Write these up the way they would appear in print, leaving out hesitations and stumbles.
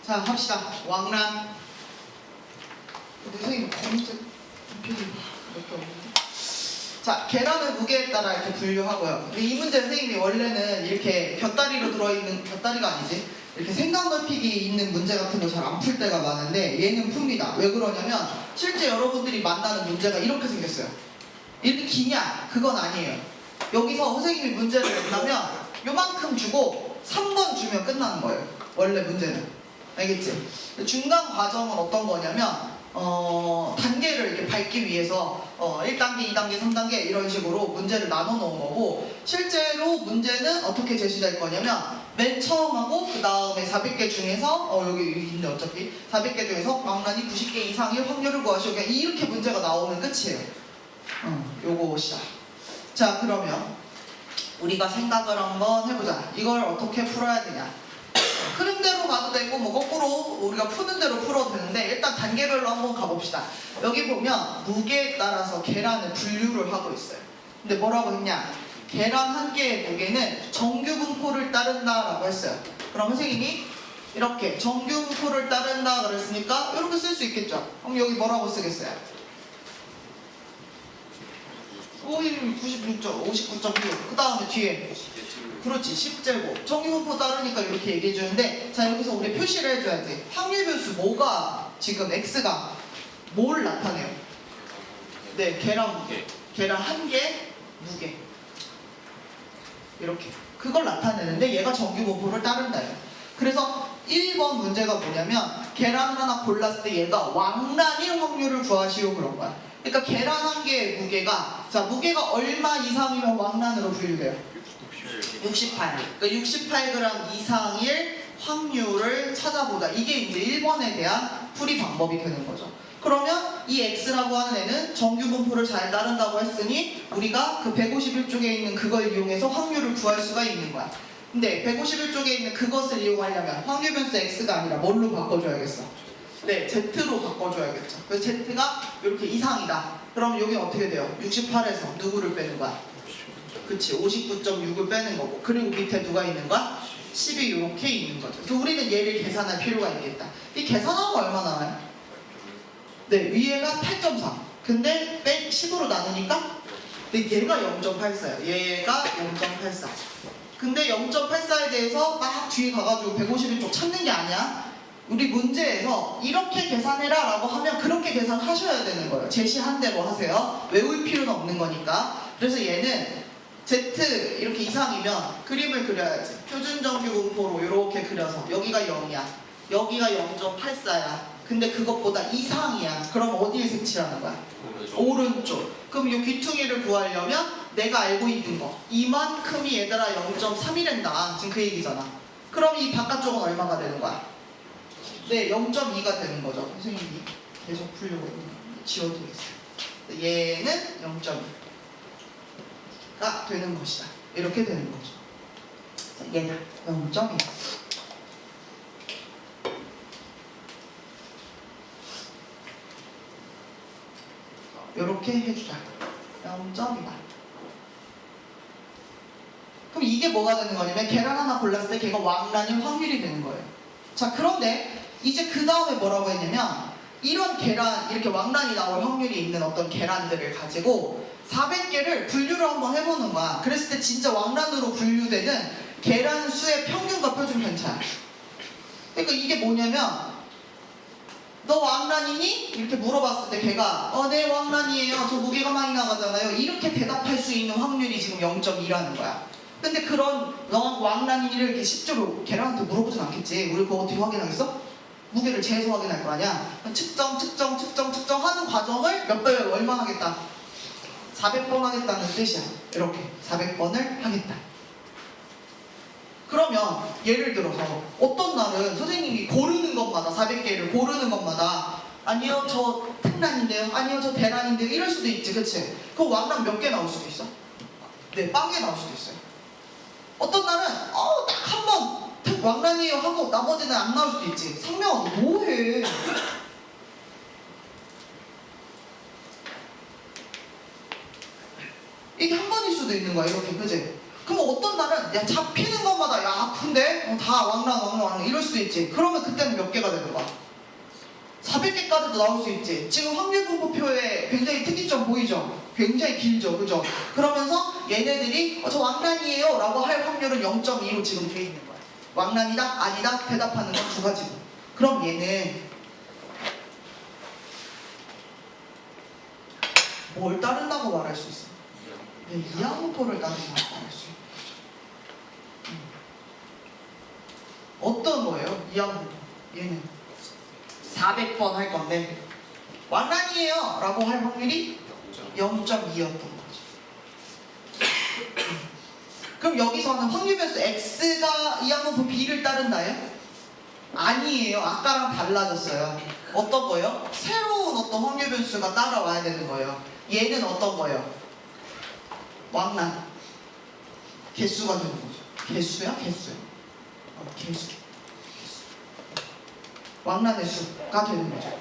자, 합시다. 왕란. 선생님, 검색 몇개 없는데? 자, 계란을 무게에 따라 이렇게 분류하고요. 근데 이 문제 선생님이 원래는 이렇게 곁다리로 들어있는, 곁다리가 아니지, 이렇게 생각 넓히기 있는 문제 같은 거 잘 안 풀 때가 많은데 얘는 풉니다. 왜 그러냐면 실제 여러분들이 만나는 문제가 이렇게 생겼어요. 이렇게 기냐? 그건 아니에요. 여기서 선생님이 문제를 낸다면 요만큼 주고 3번 주면 끝나는 거예요. 원래 문제는. 알겠지? 중간 과정은 어떤 거냐면 단계를 이렇게 밟기 위해서 1단계, 2단계, 3단계 이런 식으로 문제를 나눠 놓은 거고, 실제로 문제는 어떻게 제시될 거냐면 맨 처음하고 그 다음에 400개 중에서 여기 있네 어차피 400개 중에서 왕란이 90개 이상일 확률을 구하시오. 그냥 이렇게 문제가 나오면 끝이에요. 요것이야. 자, 그러면 우리가 생각을 한번 해보자. 이걸 어떻게 풀어야 되냐. 흐름대로 가도 되고 뭐 거꾸로 우리가 푸는 대로 풀어도 되는데 일단 단계별로 한번 가봅시다. 여기 보면 무게에 따라서 계란을 분류를 하고 있어요. 근데 뭐라고 했냐? 계란 한 개의 무게는 정규분포를 따른다라고 했어요. 그럼 선생님이 이렇게 정규분포를 따른다 그랬으니까 이렇게 쓸 수 있겠죠? 그럼 여기 뭐라고 쓰겠어요? 59.6, 그 다음에 뒤에 그렇지 10제곱 정규분포 따르니까 이렇게 얘기해 주는데, 자 여기서 우리 표시를 해줘야지. 확률 변수 뭐가 지금 x가 뭘 나타내요? 네, 계란 무게, 계란 한 개 무게, 이렇게 그걸 나타내는데 얘가 정규분포를 따른다요. 그래서 1번 문제가 뭐냐면 계란 하나 골랐을 때 얘가 왕란일 확률을 구하시오 그런 거야. 그러니까 계란 한 개의 무게가, 자 무게가 얼마 이상이면 왕란으로 분류돼요? 68. 그러니까 68g 이상일 확률을 찾아보자. 이게 이제 1번에 대한 풀이 방법이 되는 거죠. 그러면 이 x라고 하는 애는 정규분포를 잘 따른다고 했으니 우리가 그 151쪽에 있는 그걸 이용해서 확률을 구할 수가 있는 거야. 근데 151쪽에 있는 그것을 이용하려면 확률 변수 x가 아니라 뭘로 바꿔줘야겠어? 네, z로 바꿔줘야겠죠. 그래서 z가 이렇게 이상이다. 그럼 여기 어떻게 돼요? 68에서 누구를 빼는 거야? 그치, 59.6을 빼는 거고, 그리고 밑에 누가 있는 거야? 10이 이렇게 있는 거죠. 그래서 우리는 얘를 계산할 필요가 있겠다. 이 계산하면 얼마 나와요? 네, 위에가 8.3. 근데 10으로 나누니까 근데 얘가 0.84예요. 얘가 0.84. 근데 0.84에 대해서 막 뒤에 가가지고 151쪽 찾는 게 아니야. 우리 문제에서 이렇게 계산해라 라고 하면 그렇게 계산하셔야 되는 거예요. 제시한 대로 하세요. 외울 필요는 없는 거니까. 그래서 얘는 Z 이렇게 이상이면 그림을 그려야지. 표준정규분포로 이렇게 그려서 여기가 0이야. 여기가 0.84야. 근데 그것보다 이상이야. 그럼 어디에 색칠하는 거야? 오른쪽. 그럼 이 귀퉁이를 구하려면 내가 알고 있는 거 이만큼이 얘들아 0.3이란다. 지금 그 얘기잖아. 그럼 이 바깥쪽은 얼마가 되는 거야? 네, 0.2가 되는 거죠. 선생님이 계속 풀려고 지워두겠어요. 얘는 0.2가 되는 것이다. 이렇게 되는 거죠. 얘는 0.2. 이렇게 해주자. 0.2다. 그럼 이게 뭐가 되는 거냐면 계란 하나 골랐을 때 걔가 왕란일 확률이 되는 거예요. 자, 그런데 이제 그 다음에 뭐라고 했냐면 이런 계란, 이렇게 왕란이 나올 확률이 있는 어떤 계란들을 가지고 400개를 분류를 한번 해보는 거야. 그랬을 때 진짜 왕란으로 분류되는 계란 수의 평균과 표준 편차야. 그러니까 이게 뭐냐면 너 왕란이니? 이렇게 물어봤을 때 걔가 네 왕란이에요. 저 무게가 많이 나가잖아요. 이렇게 대답할 수 있는 확률이 지금 0.2라는 거야. 근데 그런 너 왕란이를 이렇게 실제로 계란한테 물어보진 않겠지. 우리 그거 어떻게 확인하겠어? 무게를 재서 확인할 거 아니야. 측정 하는 과정을 몇 배 얼마 하겠다? 400번 하겠다는 뜻이야. 이렇게 400번을 하겠다. 그러면 예를 들어서 어떤 날은 선생님이 고르는 것마다 400개를 고르는 것마다 아니요 저 특란인데요, 아니요 저 대란인데요 이럴 수도 있지. 그치? 그 왕란 몇 개 나올 수도 있어? 네, 0개 나올 수도 있어요. 어떤 날은 딱 한 번 왕란이에요 하고 나머지는 안 나올 수도 있지. 상명아 너 뭐해? 이게 한 번일 수도 있는 거야. 이렇게. 그치? 그럼 어떤 날은 야 잡히는 것마다 야 근데 다 왕란 이럴 수도 있지. 그러면 그때는 몇 개가 되는 거야? 400개까지도 나올 수 있지. 지금 확률분포표에 굉장히 특이점 보이죠? 굉장히 길죠, 그죠? 그러면서 얘네들이 저 왕란이에요 라고 할 확률은 0.2로 지금 돼 있는 거야. 왕란이다 아니다 대답하는 건 두 가지고. 그럼 얘는 뭘 따른다고 말할 수 있어? 네, 이항분포를 따른다고 말할 수 있는 거죠. 어떤 거예요? 이항분포. 얘는 400번 할 건데 왕란이에요 라고 할 확률이 0.2였던 거죠. 그럼 여기서는 확률 변수 x가 이항분포 b를 따른다요? 아니에요. 아까랑 달라졌어요. 어떤 거예요? 새로운 어떤 확률 변수가 따라와야 되는 거예요. 얘는 어떤 거예요? 왕란 개수가 되는 거죠. 개수야? 개수야. 개수. 왕란의 수가 되는 거죠.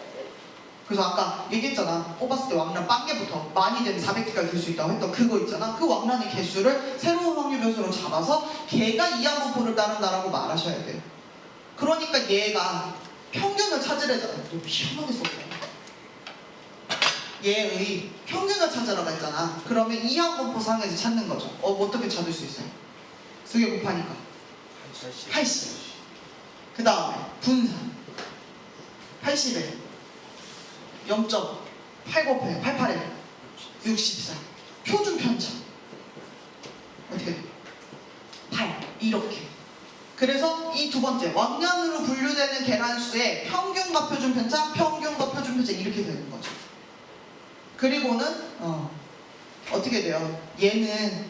그래서 아까 얘기했잖아. 뽑았을 때 왕란 빵개부터 많이 되면 400개까지 될 수 있다고 했던 그거 있잖아. 그 왕란의 개수를 새로운 확률 변수로 잡아서 걔가 이항분포를 따른다라고 말하셔야 돼요. 그러니까 얘가 평균을 찾으래잖아. 너 희한하게 썼다. 얘의 평균을 찾으라고 했잖아. 그러면 이항분포 상에서 찾는 거죠. 어떻게 찾을 수 있어요? 두 개 곱하니까 80. 그 다음에 분산 80에 0.8 곱해요. 88에 64. 표준 편차 어떻게 돼? 8 이렇게. 그래서 이 두 번째 왕란으로 분류되는 계란수의 평균과 표준 편차, 평균과 표준 편차 이렇게 되는 거죠. 그리고는 어떻게 돼요? 얘는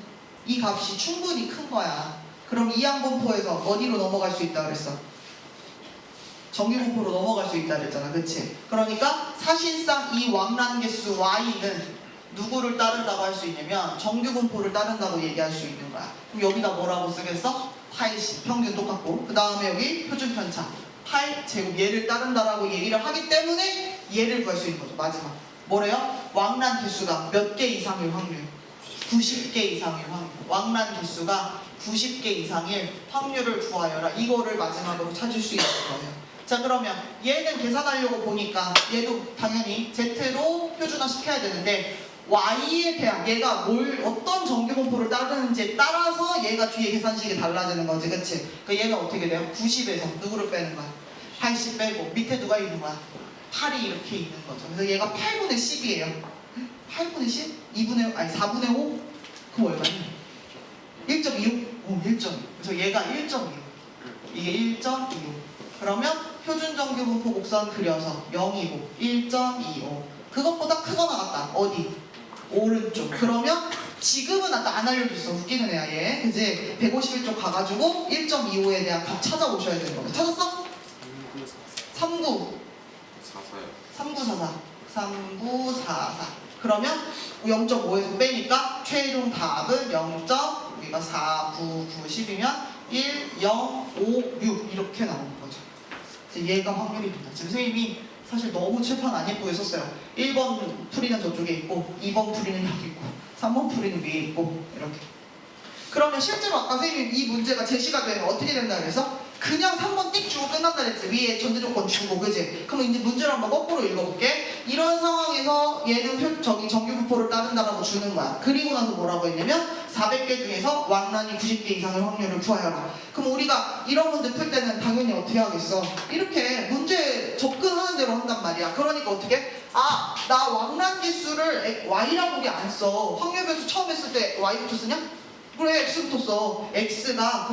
이 값이 충분히 큰 거야. 그럼 이항분포에서 어디로 넘어갈 수 있다 그랬어? 정규분포로 넘어갈 수 있다 그랬잖아. 그치? 그러니까 사실상 이 왕란 개수 y는 누구를 따른다고 할 수 있냐면 정규분포를 따른다고 얘기할 수 있는 거야. 그럼 여기다 뭐라고 쓰겠어? 80 평균 똑같고 그 다음에 여기 표준 편차 8제곱 얘를 따른다라고 얘기를 하기 때문에 얘를 구할 수 있는 거죠. 마지막 뭐래요? 왕란 개수가 몇 개 이상일 확률? 90개 이상일 확률. 왕란 개수가 90개 이상일 확률을 구하여라. 이거를 마지막으로 찾을 수 있을 거예요. 자 그러면 얘는 계산하려고 보니까 얘도 당연히 Z로 표준화 시켜야 되는데 Y에 대한 얘가 어떤 정규분포를 따르는지에 따라서 얘가 뒤에 계산식이 달라지는 거지. 그치? 그러니까 얘는 어떻게 돼요? 90에서 누구를 빼는 거야? 80 빼고 밑에 누가 있는 거야? 8이 이렇게 있는 거죠. 그래서 얘가 8분의 10이에요 8분의 10? 4분의 5? 그럼 얼마냐? 1.25? 1.25 그래서 얘가 1.25 이게 1.25 그러면 표준 정규분포 곡선 그려서 0이고 1.25 그것보다 크거나 같다. 어디? 오른쪽. 그러면 지금은 아까 안 알려줬어. 웃기는 애야 얘. 그지? 151쪽 가가지고 1.25에 대한 값 찾아오셔야 되는 거야. 찾았어? 39 3944 3944 그러면 0.5에서 빼니까 최종 답은 0. 우리가 4, 9, 9, 10이면 1, 0, 5, 6 이렇게 나오는 거죠. 얘가 확률입니다. 지금 선생님이 사실 너무 칠판 안 예쁘게 썼어요. 1번 풀이는 저쪽에 있고 2번 풀이는 여기 있고 3번 풀이는 위에 있고 이렇게. 그러면 실제로 아까 선생님이 이 문제가 제시가 되면 어떻게 된다 그래서 그냥 3번 띡 주고 끝난다 그랬지. 위에 전제조건 주고 그지? 그럼 이제 문제를 한번 거꾸로 읽어볼게. 이런 상황에서 얘는 정규분포를 따른다라고 주는 거야. 그리고 나서 뭐라고 했냐면 400개 중에서 왕란이 90개 이상의 확률을 구하여라. 그럼 우리가 이런 문제 풀 때는 당연히 어떻게 하겠어? 이렇게 문제 접근하는 대로 한단 말이야. 그러니까 어떻게? 나 왕란 개수를 y라고 우리 안 써. 확률 변수 처음 했을 때 y부터 쓰냐? 그래 x부터 써. x가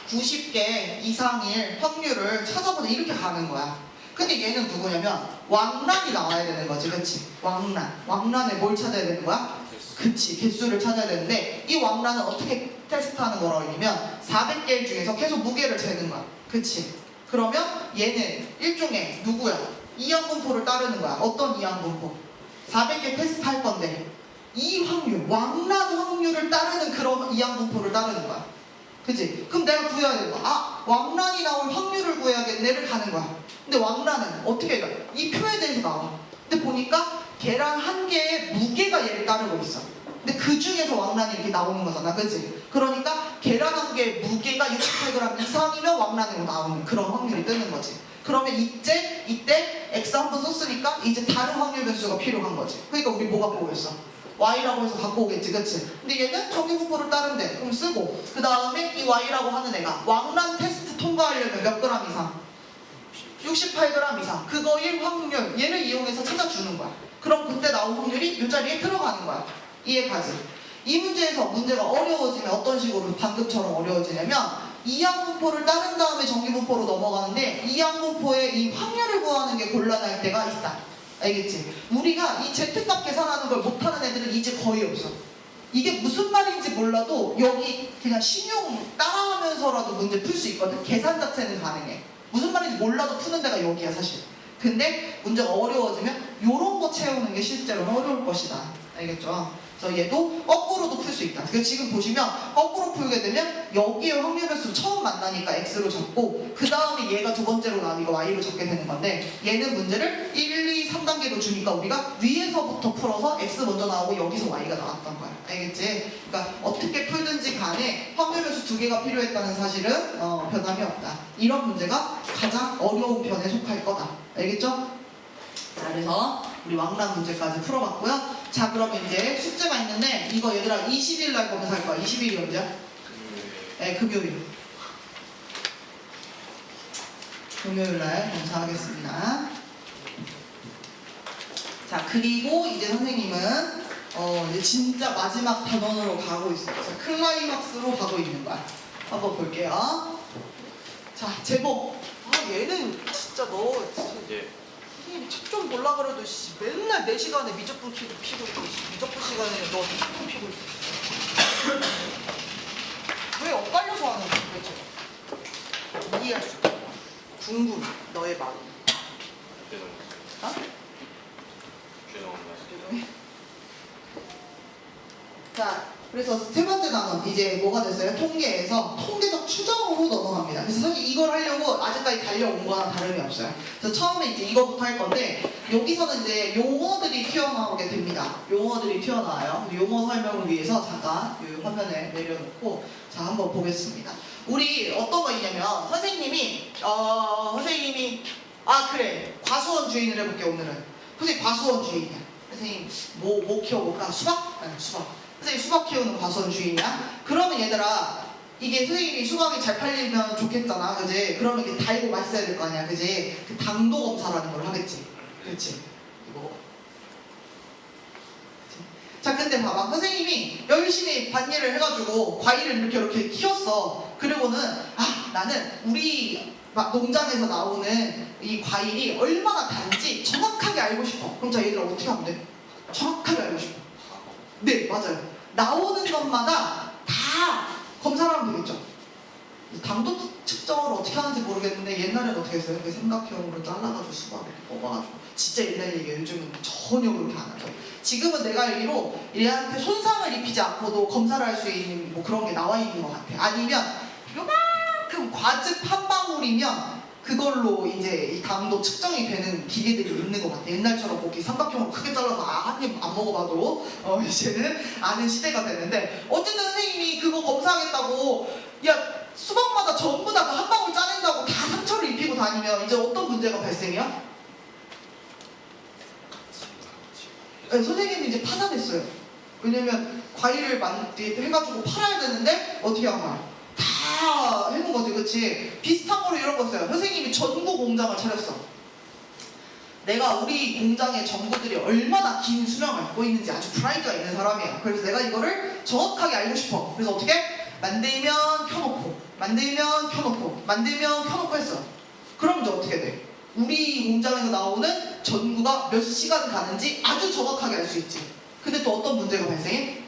90개 이상일 확률을 찾아보자 이렇게 가는 거야. 근데 얘는 누구냐면 왕란이 나와야 되는 거지. 그치? 왕란에 뭘 찾아야 되는 거야? 그치 개수를 찾아야 되는데 이 왕란은 어떻게 테스트하는 거라고 했냐면 400개 중에서 계속 무게를 재는 거야. 그치? 그러면 얘는 일종의 누구야? 이항분포를 따르는 거야. 어떤 이항분포? 400개 테스트 할 건데 이 확률, 왕란 확률을 따르는 그런 이항분포를 따르는 거야. 그치? 그럼 내가 구해야 되는 거야. 왕란이 나올 확률을 구해야겠네를 가는 거야. 근데 왕란은 어떻게 해요? 이 표에 대해서 나와. 근데 보니까 계란 한 개의 무게가 얘를 따르고 있어. 근데 그 중에서 왕란이 이렇게 나오는 거잖아, 그치? 그러니까 계란 한 개 무게가 68g 이상이면 왕란으로 나오는 그런 확률이 뜨는 거지. 그러면 이때 x 한번 썼으니까 이제 다른 확률 변수가 필요한 거지. 그러니까 우리 뭐 갖고 오겠어? y라고 해서 갖고 오겠지, 그치? 근데 얘는 정규분포를 따른대. 그럼 쓰고 그 다음에 이 y라고 하는 애가 왕란 테스트 통과하려면 몇 g 이상? 68g 이상. 그거일 확률 얘를 이용해서 찾아주는 거야. 그럼 그때 나온 확률이 이 자리에 들어가는 거야. 이해가지? 이 문제에서 문제가 어려워지면 어떤 식으로 방금처럼 어려워지냐면 이항분포를 따른 다음에 정규분포로 넘어가는데 이항분포의 이 확률을 구하는 게 곤란할 때가 있다. 알겠지? 우리가 이 Z값 계산하는 걸 못하는 애들은 이제 거의 없어. 이게 무슨 말인지 몰라도 여기 그냥 신용 따라하면서라도 문제 풀 수 있거든. 계산 자체는 가능해. 무슨 말인지 몰라도 푸는 데가 여기야 사실. 근데 문제가 어려워지면 이런 거 채우는 게 실제로 어려울 것이다. 알겠죠? 그래서 얘도 거꾸로도 풀 수 있다. 그래서 지금 보시면 거꾸로 풀게 되면 여기에 확률 변수 처음 만나니까 x로 적고 그 다음에 얘가 두 번째로 나오니까 y로 적게 되는 건데 얘는 문제를 1, 2, 3단계로 주니까 우리가 위에서부터 풀어서 x 먼저 나오고 여기서 y가 나왔던 거야. 알겠지? 그러니까 어떻게 풀든지 간에 확률 변수 두 개가 필요했다는 사실은 변함이 없다. 이런 문제가 가장 어려운 편에 속할 거다. 알겠죠? 자, 그래서 우리 왕란 문제까지 풀어봤고요. 자, 그러면 이제 숙제가 있는데 이거 얘들아 20일 날 검사할 거야. 20일이 언제야? 네, 금요일. 금요일 날 검사하겠습니다. 자, 그리고 이제 선생님은 이제 진짜 마지막 단원으로 가고 있어요. 그래서 클라이막스로 가고 있는 거야. 한번 볼게요. 자, 제목. 아, 얘는 진짜 너 진짜 책 좀 볼라 그래도 맨날 4시간에 미적분 피고 있고 미적분 시간에 너 핸드폰 피고 있어. 왜 엇갈려서 하는 거야 도대체? 이해할 수 없어. 궁금해 너의 마음. 어? 죄송해. 자, 그래서 세 번째 단원 이제 뭐가 됐어요? 통계에서 통계적 추정으로 넘어갑니다. 그래서 사실 이걸 하려고 아직까지 달려온 거랑 다름이 없어요. 그래서 처음에 이제 이거부터 할 건데 여기서는 이제 용어들이 튀어나오게 됩니다. 용어들이 튀어나와요. 용어 설명을 위해서 잠깐 이 화면에 내려놓고 자 한번 보겠습니다. 우리 어떤 거 있냐면 선생님이 아 그래 과수원 주인을 해볼게 오늘은. 선생님 과수원 주인이야. 선생님 뭐 키워볼까? 수박? 아니 수박. 선생님 수박 키우는 과수원 주인이야? 그러면 얘들아 이게 선생님이 수박이 잘 팔리면 좋겠잖아 그지? 그러면 이게 달고 맛있어야 될 거 아니야 그지? 그 당도 검사라는 걸 하겠지 그치? 이거 자 근데 봐봐 선생님이 열심히 밭일을 해가지고 과일을 이렇게 키웠어. 그리고는 아 나는 우리 농장에서 나오는 이 과일이 얼마나 단지 정확하게 알고 싶어. 그럼 자 얘들아 어떻게 하면 돼? 정확하게 알고 싶어. 네 맞아요. 나오는 것마다 다 검사를 하면 되겠죠. 당도 측정을 어떻게 하는지 모르겠는데 옛날에는 어떻게 했어요? 그 삼각형으로 잘라가지고 수박을 뽑아가지고 진짜 옛날 얘기예요. 요즘은 전혀 그렇게 안 하죠. 지금은 내가 알기로 얘한테 손상을 입히지 않고도 검사를 할 수 있는 뭐 그런 게 나와 있는 것 같아. 아니면 요만큼 과즙 한 방울이면 그걸로 이제 이 당도 측정이 되는 기계들이 있는 것 같아. 옛날처럼 뭐 삼각형으로 크게 잘라서 한 입 안 먹어봐도 이제는 아는 시대가 됐는데 어쨌든 선생님이 그거 검사하겠다고 야 수박마다 전부 다 한 방울 짜낸다고 다 상처를 입히고 다니면 이제 어떤 문제가 발생해요? 네, 선생님이 이제 파산했어요. 왜냐면 과일을 해가지고 팔아야 되는데 어떻게 한 거야? 다 해놓은 거지, 그치? 비슷한 거로 이런 거 써요. 선생님이 전구 공장을 차렸어. 내가 우리 공장의 전구들이 얼마나 긴 수명을 갖고 있는지 아주 프라이드가 있는 사람이야. 그래서 내가 이거를 정확하게 알고 싶어. 그래서 어떻게? 만들면 켜놓고, 만들면 켜놓고, 만들면 켜놓고 했어. 그럼 이제 어떻게 돼? 우리 공장에서 나오는 전구가 몇 시간 가는지 아주 정확하게 알 수 있지. 근데 또 어떤 문제가 발생해?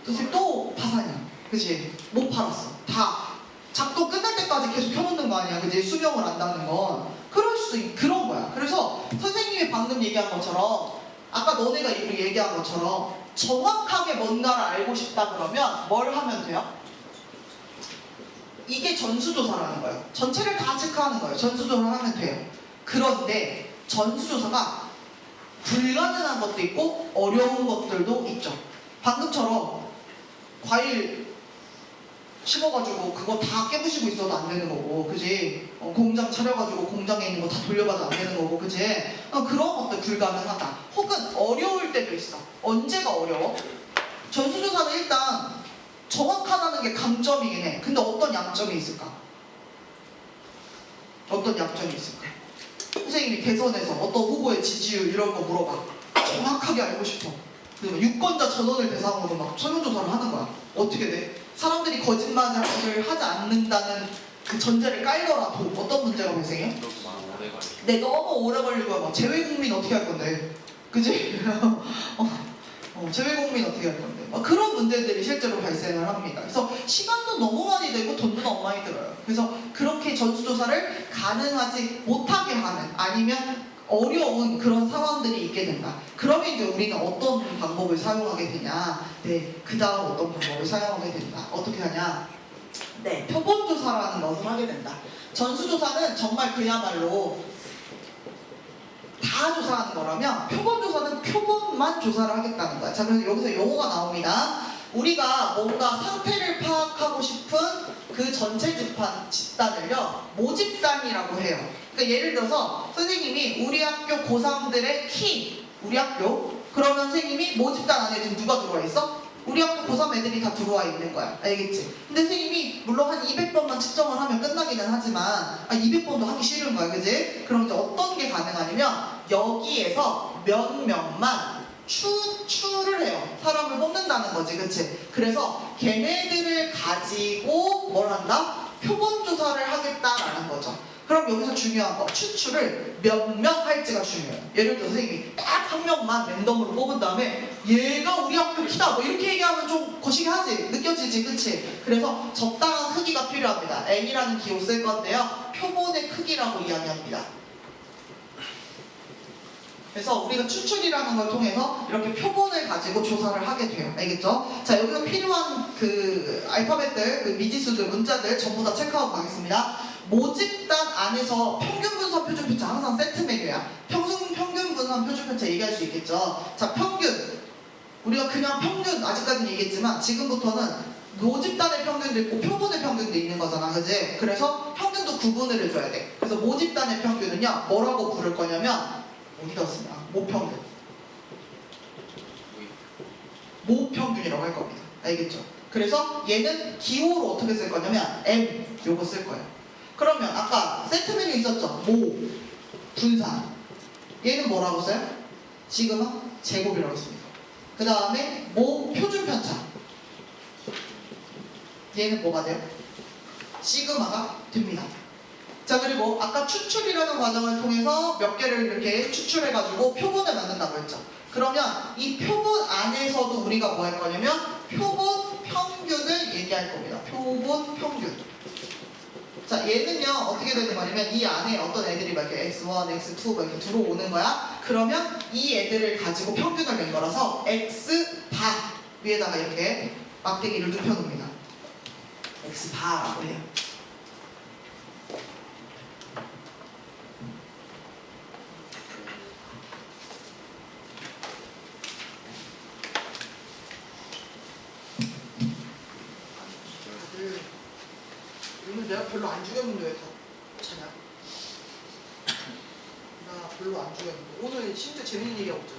선생님 또 파산이야. 그치? 못 팔았어. 다 작동 끝날 때까지 계속 켜놓는 거 아니야. 그치? 수명을 안다는 건. 그런 거야. 그래서 선생님이 방금 얘기한 것처럼 아까 너네가 우리 얘기한 것처럼 정확하게 뭔가를 알고 싶다 그러면 뭘 하면 돼요? 이게 전수조사라는 거예요. 전체를 다 체크하는 거예요. 전수조사를 하면 돼요. 그런데 전수조사가 불가능한 것도 있고 어려운 것들도 있죠. 방금처럼 과일 심어가지고 그거 다 깨부시고 있어도 안 되는 거고, 그지? 공장 차려가지고 공장에 있는 거 다 돌려봐도 안 되는 거고, 그지? 그런 것도 불가능하다. 혹은 어려울 때도 있어. 언제가 어려워? 전수조사는 일단 정확하다는 게 강점이긴 해. 근데 어떤 양점이 있을까? 어떤 약점이 있을까? 선생님이 대선에서 어떤 후보의 지지율 이런 거 물어봐. 정확하게 알고 싶어. 그리고 유권자 전원을 대상으로 막 설문조사를 하는 거야. 어떻게 돼? 사람들이 거짓말을 하지 않는다는 그 전제를 깔더라도 어떤 문제가 발생해? 네, 너무 오래 걸리고 막 재외국민 어떻게 할 건데? 그지? 재외국민 어떻게 할 건데? 그런 문제들이 실제로 발생을 합니다. 그래서 시간도 너무 많이 들고 돈도 너무 많이 들어요. 그래서 그렇게 전수조사를 가능하지 못하게 하는, 아니면 어려운 그런 상황들이 있게 된다. 그러면 이제 우리는 어떤 방법을 사용하게 되냐? 네, 그 다음 어떤 방법을 사용하게 된다. 어떻게 하냐? 네, 표본조사라는 것을 하게 된다. 전수조사는 정말 그야말로 다 조사하는 거라면, 표본조사는 표본만 조사를 하겠다는 거야. 자, 그래서 여기서 용어가 나옵니다. 우리가 뭔가 상태를 파악하고 싶은 그 전체 집단을요, 모집단이라고 해요. 그러니까 예를 들어서 선생님이 우리 학교 고3들의 키, 우리 학교, 그러면 선생님이 모집단 안에 지금 누가 들어와 있어? 우리 학교 고3 애들이 다 들어와 있는 거야. 알겠지? 근데 선생님이 물론 한 200번만 측정을 하면 끝나기는 하지만 200번도 하기 싫은 거야. 그지? 그럼 이제 어떤 게 가능하냐면 여기에서 몇 명만 추출을 해요. 사람을 뽑는다는 거지. 그치? 그래서 걔네들을 가지고 뭘 한다? 표본조사를 하겠다라는 거죠. 그럼 여기서 중요한 거, 추출을 몇 명 할지가 중요해요. 예를 들어 선생님이 딱 한 명만 랜덤으로 뽑은 다음에 얘가 우리 학교 키다 뭐 이렇게 얘기하면 좀 거시기 하지? 느껴지지? 그치? 그래서 적당한 크기가 필요합니다. n이라는 기호 쓸 건데요, 표본의 크기라고 이야기합니다. 그래서 우리가 추출이라는 걸 통해서 이렇게 표본을 가지고 조사를 하게 돼요. 알겠죠? 자, 여기서 필요한 그 알파벳들, 그 미지수들, 문자들 전부 다 체크하고 가겠습니다. 모집단 안에서 평균 분산 표준 편차 항상 세트 메뉴야. 평균 분산 표준 편차 얘기할 수 있겠죠. 자, 평균. 우리가 그냥 평균 아직까지는 얘기했지만 지금부터는 모집단의 평균도 있고 표본의 평균도 있는 거잖아. 그지? 그래서 평균도 구분을 해줘야 돼. 그래서 모집단의 평균은요, 뭐라고 부를 거냐면, 어디다 쓰냐? 모평균. 모평균이라고 할 겁니다. 알겠죠? 그래서 얘는 기호로 어떻게 쓸 거냐면 M 요거 쓸 거예요. 그러면 아까 세트 메뉴 있었죠? 모, 분산. 얘는 뭐라고 써요? 지금은 제곱이라고 씁니다. 그 다음에 모 표준 편차. 얘는 뭐가 돼요? 시그마가 됩니다. 자, 그리고 아까 추출이라는 과정을 통해서 몇 개를 이렇게 추출해가지고 표본을 만든다고 했죠. 그러면 이 표본 안에서도 우리가 뭐 할 거냐면 표본 평균을 얘기할 겁니다. 표본 평균. 자, 얘는요 어떻게 되는 거냐면 이 안에 어떤 애들이 막 이렇게 x1, x2 막 이렇게 들어오는 거야. 그러면 이 애들을 가지고 평균을 낸 거라서 x바 위에다가 이렇게 막대기를 눕혀놓습니다. x바라고 해요. 오늘 내가 별로 안 죽였는데 왜 다 차냐? 나 별로 안 죽였는데 오늘 진짜 재밌는 일이 없죠.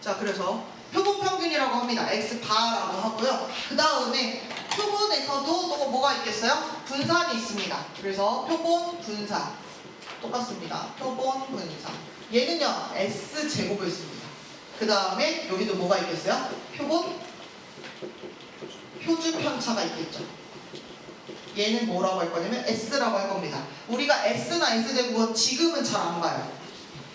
자, 그래서 표본 평균이라고 합니다. x바라고 하고요. 그 다음에 표본에서도 또 뭐가 있겠어요? 분산이 있습니다. 그래서 표본 분산 똑같습니다. 표본 분산. 얘는요 s제곱을 씁니다. 그 다음에 여기도 뭐가 있겠어요? 표본 표준 편차가 있겠죠. 얘는 뭐라고 할 거냐면 S라고 할 겁니다. 우리가 S나 S제곱은 지금은 잘 안 봐요.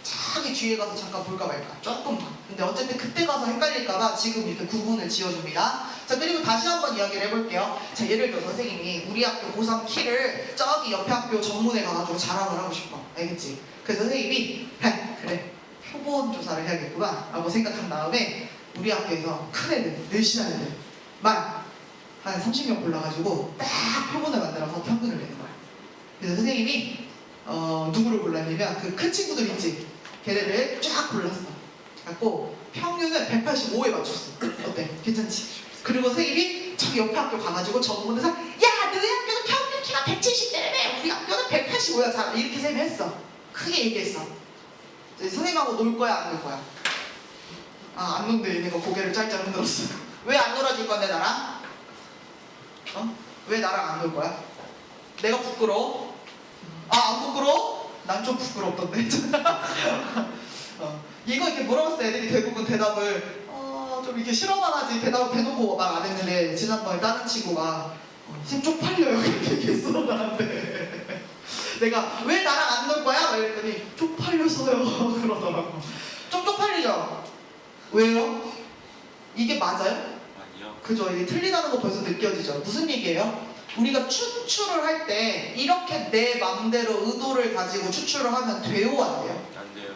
저기 뒤에 가서 잠깐 볼까 말까 조금만. 근데 어쨌든 그때 가서 헷갈릴까봐 지금 이렇게 구분을 지어줍니다. 자, 그리고 다시 한번 이야기를 해볼게요. 자, 예를 들어 선생님이 우리 학교 고3 키를 저기 옆에 학교 정문에 가가지고 자랑을 하고 싶어. 알겠지? 그래서 선생님이 그래 표본 조사를 해야겠구나 라고 생각한 다음에 우리 학교에서 큰 애들, 늘씬한 애들 한 30명 골라가지고 딱 표본을 만들어서 평균을 내는 거야. 그래서 선생님이 누구를 골랐냐면 그 큰 친구들 있지? 걔네를 쫙 골랐어. 갖고 평균을 185에 맞췄어. 어때? 괜찮지? 그리고 선생님이 저기 옆에 학교 가가지고 적어보면서 야 너희 학교는 평균 키가 170대래 우리 학교는 185야 자 이렇게 선생님이 했어. 크게 얘기했어. 선생님하고 놀 거야 안 놀 거야? 아 안 논대. 얘네가 고개를 짤짤 흔들었어. 왜 안 놀아줄 건데 나랑? 어? 왜 나랑 안 놀 거야? 내가 부끄러워? 아 안 부끄러워? 난 좀 부끄럽던데. 이거 이렇게 물어봤을 때 애들이 대부분 대답을 좀 이렇게 실험만 하지 대답을 대놓고 막 안 했는데 지난번에 다른 친구가 선생님 쪽팔려요 이렇게 얘기했어 나한테. 내가 왜 나랑 안 놀 거야? 이랬더니 쪽팔려서요 그러더라고. 좀 쪽팔리죠? 왜요? 이게 맞아요? 아니요. 그죠? 이게 틀리다는 거 벌써 느껴지죠? 무슨 얘기예요? 우리가 추출을 할 때 이렇게 내 맘대로 의도를 가지고 추출을 하면 돼요? 안 돼요? 안 돼요.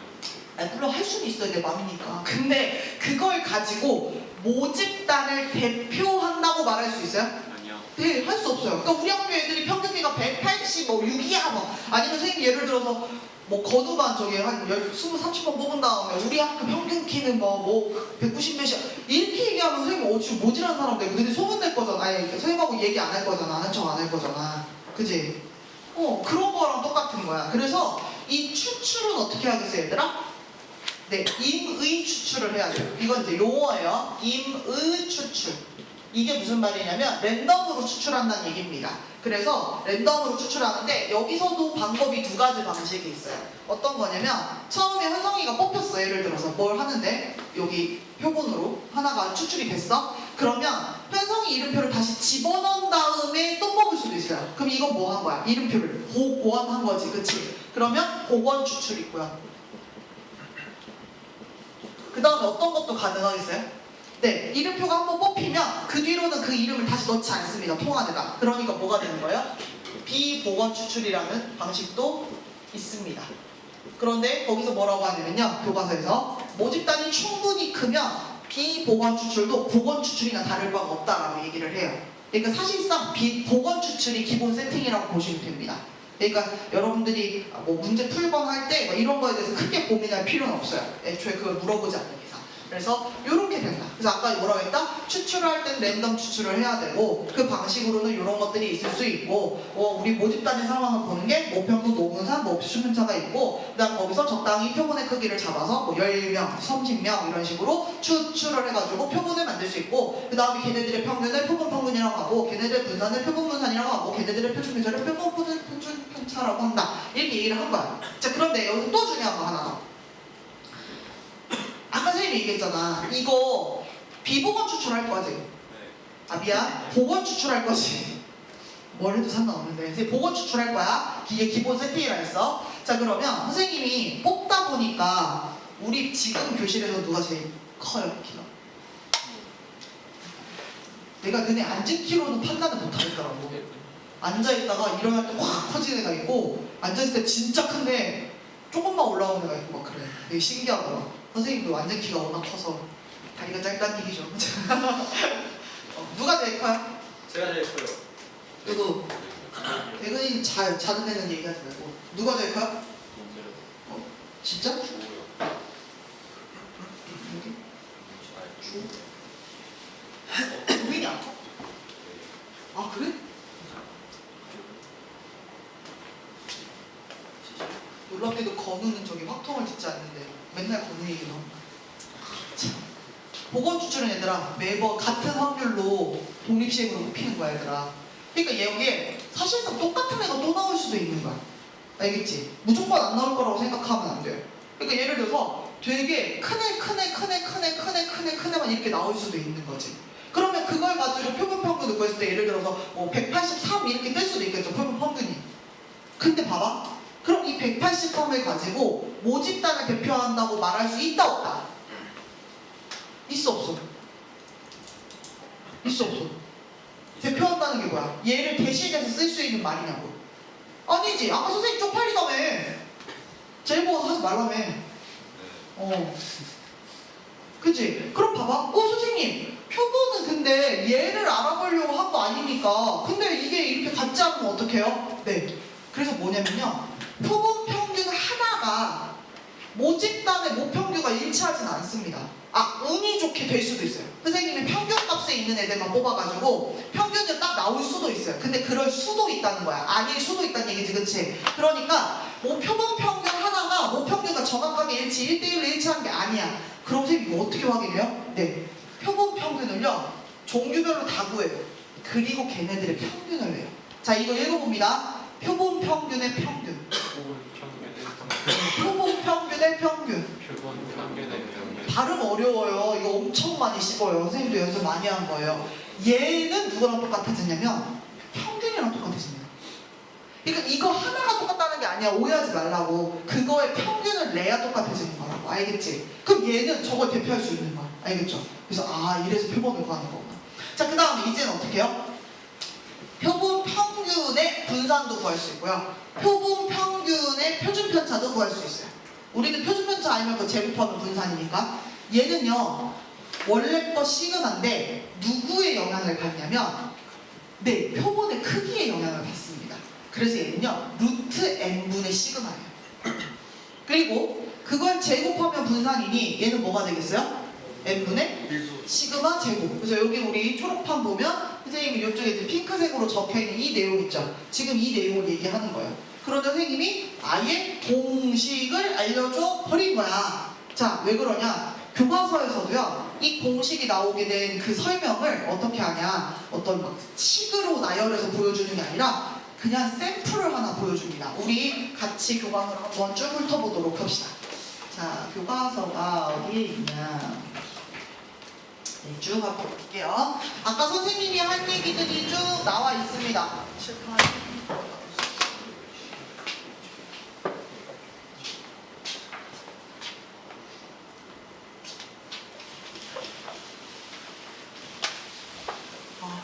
아니, 물론 할 수는 있어요. 내 맘이니까. 근데 그걸 가지고 모집단을 대표한다고 말할 수 있어요? 아니요. 네, 할 수 없어요. 그러니까 우리 학교 애들이 평균기가 186이야 뭐 아니면 선생님 예를 들어서 뭐 건우반 저기 한 20, 30번 뽑은 다음에 우리 학교 평균 키는 뭐 190 몇이야 이렇게 얘기하면 선생님 지금 모질한 사람 되고 너네 소문낼 거잖아. 아니 선생님하고 얘기 안 할 거잖아. 아는 척 안 할 거잖아. 그지? 그런 거랑 똑같은 거야. 그래서 이 추출은 어떻게 하겠어요 얘들아? 네, 임의 추출을 해야 돼요. 이건 이제 용어예요. 임의 추출. 이게 무슨 말이냐면 랜덤으로 추출한다는 얘기입니다. 그래서 랜덤으로 추출하는데 여기서도 방법이 두 가지 방식이 있어요. 어떤 거냐면 처음에 현성이가 뽑혔어. 예를 들어서 뭘 하는데 여기 표본으로 하나가 추출이 됐어. 그러면 현성이 이름표를 다시 집어넣은 다음에 또 뽑을 수도 있어요. 그럼 이건 뭐 한 거야? 이름표를 복원한 거지. 그치? 그러면 복원 추출이 있고요. 그 다음에 어떤 것도 가능하겠어요? 네, 이름표가 한번 뽑히면 그 뒤로는 그 이름을 다시 넣지 않습니다. 통 안에다. 그러니까 뭐가 되는 거예요? 비복원 추출이라는 방식도 있습니다. 그런데 거기서 뭐라고 하냐면요. 교과서에서 모집단이 충분히 크면 비복원 추출도 복원 추출이나 다를 바가 없다라고 얘기를 해요. 그러니까 사실상 비복원 추출이 기본 세팅이라고 보시면 됩니다. 그러니까 여러분들이 뭐 문제 풀거나 할 때 이런 거에 대해서 크게 고민할 필요는 없어요. 애초에 그걸 물어보지 않는 이상. 그래서 이렇게 된다. 그래서 아까 뭐라고 했다? 추출할 땐 랜덤 추출을 해야 되고 그 방식으로는 이런 것들이 있을 수 있고 우리 모집단의 상황을 보는 게 모평도 노분산, 수분차가 있고 그 다음 거기서 적당히 표본의 크기를 잡아서 10명, 30명 이런 식으로 추출을 해가지고 표본을 만들 수 있고 그 다음에 걔네들의 평균을 표본 평균이라고 하고 걔네들의 분산을 표본 분산이라고 하고 걔네들의 표준 편차를 표본 표준 편차라고 한다. 이렇게 얘기를 한 거야. 자, 그런데 여기서 또 중요한 거 하나 더. 아까 선생님이 얘기했잖아. 이거 비복원 추출할 거지? 네. 아 미안. 복원 추출할 거지. 뭘 해도 상관없는데 선생님 복원 추출할 거야. 이게 기본 세팅이라 했어. 자 그러면 선생님이 뽑다 보니까 우리 지금 교실에서 누가 제일 커요? 키가? 내가 너네 앉은 키로는 판단을 못하겠더라고. 앉아있다가 일어날 때 확 커지는 애가 있고 앉아있을 때 진짜 큰데 조금만 올라오는 애가 있고 막 그래. 되게 신기하더라. 선생님도 완전 키가 워낙 커서 다리가 짧다는 얘기죠. 누가 제일 커요? 제가 제일 커요. 누구? 대근이 작은 애는 얘기하지 말고 누가 제일 커요? 진짜? 주고요. 여기? 주. 우빈이 안 커? 아 그래? 놀랍게도 건우는 저기 확통을 듣지 않는데 맨날 건우 얘기만. 복원 추출은 얘들아 매번 같은 확률로 독립시행으로 뽑히는 거야 얘들아. 그러니까 여기에 사실상 똑같은 애가 또 나올 수도 있는 거야. 알겠지? 무조건 안 나올 거라고 생각하면 안 돼요. 그러니까 예를 들어서 되게 큰 애만 이렇게 나올 수도 있는 거지. 그러면 그걸 가지고 표본 평균을 구했을 때 예를 들어서 뭐 183 이렇게 뜰 수도 있겠죠. 표본 평균이. 근데 봐봐. 그럼 이 183을 가지고 모집단을 대표한다고 말할 수 있다 없다? 있어 없어? 있어 없어? 대표한다는 게 뭐야? 얘를 대신해서 쓸 수 있는 말이냐고. 아니지. 아까 선생님 쪽팔리다며. 제일 보고서 하지 말라며. 그치? 그럼 봐봐. 선생님 표본은 근데 얘를 알아보려고 한 거 아닙니까? 근데 이게 이렇게 같지 않으면 어떡해요? 네. 그래서 뭐냐면요. 표본 평균 하나가 모집단의 모평균과 일치하진 않습니다. 운이 좋게 될 수도 있어요. 선생님이 평균값에 있는 애들만 뽑아가지고 평균이 딱 나올 수도 있어요. 근데 그럴 수도 있다는 거야. 아닐 수도 있다는 얘기지, 그치? 그러니까 뭐 표본 평균 하나가 뭐 평균과 정확하게 일치, 1대1로 일치하는 게 아니야. 그럼 선생님이 뭐 어떻게 확인해요? 네, 표본 평균을요 종류별로 다 구해요. 그리고 걔네들의 평균을 내요. 자, 이거 읽어봅니다. 표본 평균의 평균. 표본 평균의 평균. 발음 어려워요. 이거 엄청 많이 씹어요. 선생님도 연습 많이 한 거예요. 얘는 누구랑 똑같아지냐면 평균이랑 똑같아집니다. 그러니까 이거 하나가 똑같다는 게 아니야. 오해하지 말라고. 그거의 평균을 내야 똑같아지는 거라고. 알겠지? 그럼 얘는 저걸 대표할 수 있는 거야. 알겠죠? 그래서 이래서 표본을 구하는 거구나. 자, 그 다음에 이제는 어떻게 해요? 표본 평균의 분산도 구할 수 있고요. 표본 평균의 표준 편차도 구할 수 있어요. 우리는 표준 편차 아니면 그 제곱하면 분산이니까. 얘는요 원래 거 시그마인데 누구의 영향을 받냐면 네, 표본의 크기의 영향을 받습니다. 그래서 얘는요 루트 n분의 시그마예요. 그리고 그걸 제곱하면 분산이니 얘는 뭐가 되겠어요? n분의 시그마 제곱. 그래서 여기 우리 초록판 보면 선생님이 이쪽에 이제 핑크색으로 적혀있는 이 내용 있죠. 지금 이 내용을 얘기하는 거예요. 그런데 선생님이 아예 공식을 알려줘 버린 거야. 자, 왜 그러냐? 교과서에서도요 이 공식이 나오게 된 그 설명을 어떻게 하냐, 어떤 막 식으로 나열해서 보여주는 게 아니라 그냥 샘플을 하나 보여줍니다. 우리 같이 교과서를 한번 쭉 훑어보도록 합시다. 자, 교과서가 어디에 있냐? 네, 쭉 한번 볼게요. 아까 선생님이 한 얘기들이 쭉 나와 있습니다. 칠판.